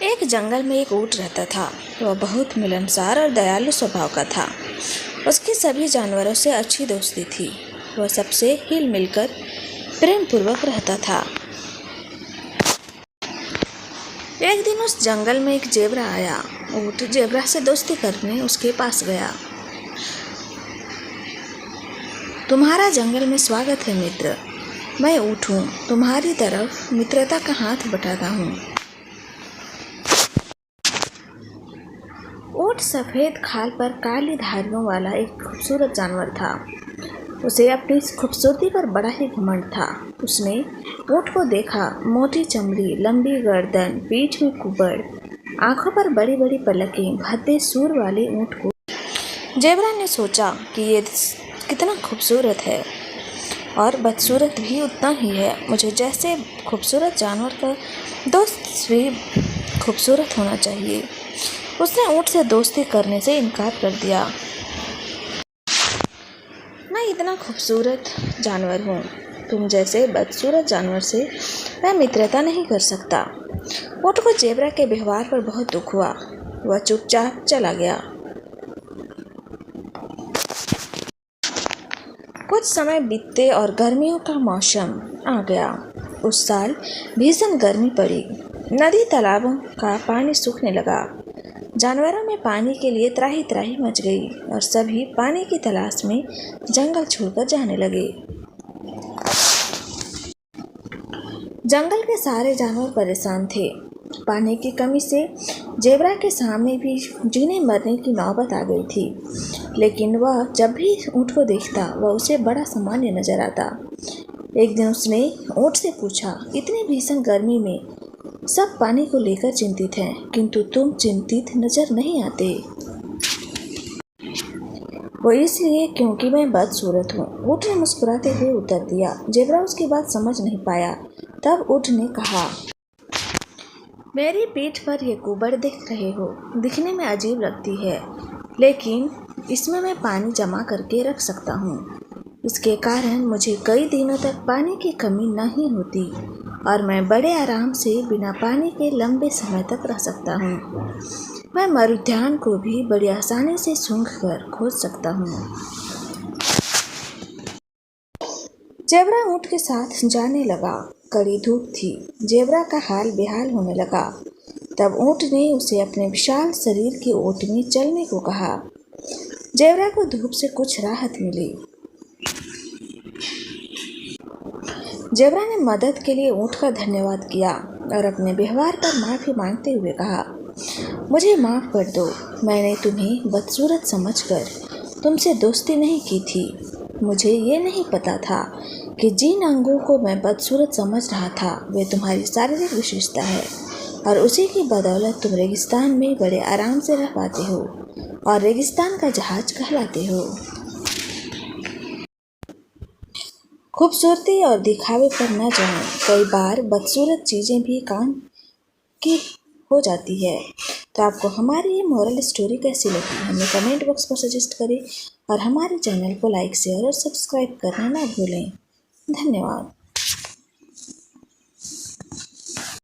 एक जंगल में एक ऊंट रहता था। वह बहुत मिलनसार और दयालु स्वभाव का था। उसकी सभी जानवरों से अच्छी दोस्ती थी। वह सबसे हिल मिलकर प्रेम पूर्वक रहता था। एक दिन उस जंगल में एक जेबरा आया। ऊंट जेबरा से दोस्ती करने उसके पास गया। तुम्हारा जंगल में स्वागत है मित्र। मैं ऊंट हूँ, तुम्हारी तरफ मित्रता का हाथ बढ़ाता हूँ। ऊंट सफ़ेद खाल पर काली धारियों वाला एक खूबसूरत जानवर था। उसे अपनी खूबसूरती पर बड़ा ही घमंड था। उसने ऊंट को देखा। मोटी चमड़ी, लंबी गर्दन, पीठ में कुबड़, आंखों पर बड़ी बड़ी पलकें, भद्दे सूर वाले ऊंट को जेबरा ने सोचा कि ये कितना खूबसूरत है और बदसूरत भी उतना ही है। मुझे जैसे खूबसूरत जानवर का दोस्त भी खूबसूरत होना चाहिए। उसने ऊंट से दोस्ती करने से इनकार कर दिया। मैं इतना खूबसूरत जानवर हूँ, तुम जैसे बदसूरत जानवर से मैं मित्रता नहीं कर सकता। ऊंट को जेबरा के व्यवहार पर बहुत दुख हुआ। वह चुपचाप चला गया। कुछ समय बीतते और गर्मियों का मौसम आ गया। उस साल भीषण गर्मी पड़ी। नदी तालाबों का पानी सूखने लगा। जानवरों में पानी के लिए त्राही त्राही मच गई और सभी पानी की तलाश में जंगल छोड़कर जाने लगे। जंगल के सारे जानवर परेशान थे। पानी की कमी से जेबरा के सामने भी जीने मरने की नौबत आ गई थी। लेकिन वह जब भी ऊंट को देखता वह उसे बड़ा सामान्य नजर आता। एक दिन उसने ऊंट से पूछा, इतनी भीषण गर्मी में सब पानी को लेकर चिंतित हैं, किंतु तुम चिंतित नजर नहीं आते। वो इसलिए क्योंकि मैं बदसूरत हूँ, ऊंट ने मुस्कुराते हुए उत्तर दिया। जेबरा उसकी बात समझ नहीं पाया। तब ऊंट ने कहा, मेरी पीठ पर ये कुबड़ देख रहे हो, दिखने में अजीब लगती है, लेकिन इसमें मैं पानी जमा करके रख सकता हूँ। इसके कारण मुझे कई दिनों तक पानी की कमी नहीं होती और मैं बड़े आराम से बिना पानी के लंबे समय तक रह सकता हूँ। मैं मरुद्यान को भी बड़ी आसानी से सूंघकर खोज सकता हूँ। जेबरा ऊंट के साथ जाने लगा। कड़ी धूप थी। जेबरा का हाल बेहाल होने लगा। तब ऊंट ने उसे अपने विशाल शरीर की ओट में चलने को कहा। जेबरा को धूप से कुछ राहत मिली। जेबरा ने मदद के लिए ऊंट का धन्यवाद किया और अपने व्यवहार पर माफी मांगते हुए कहा, मुझे माफ़ कर दो। मैंने तुम्हें बदसूरत समझकर तुमसे दोस्ती नहीं की थी। मुझे ये नहीं पता था कि जिन अंगों को मैं बदसूरत समझ रहा था वे तुम्हारी शारीरिक विशेषता है और उसी की बदौलत तुम रेगिस्तान में बड़े आराम से रह पाते हो और रेगिस्तान का जहाज कहलाते हो। खूबसूरती और दिखावे पर न जाएं, कई बार बदसूरत चीज़ें भी काम की हो जाती है। तो आपको हमारी ये मॉरल स्टोरी कैसी लगी हमें कमेंट बॉक्स पर सजेस्ट करें और हमारे चैनल को लाइक शेयर और सब्सक्राइब करना ना भूलें। धन्यवाद।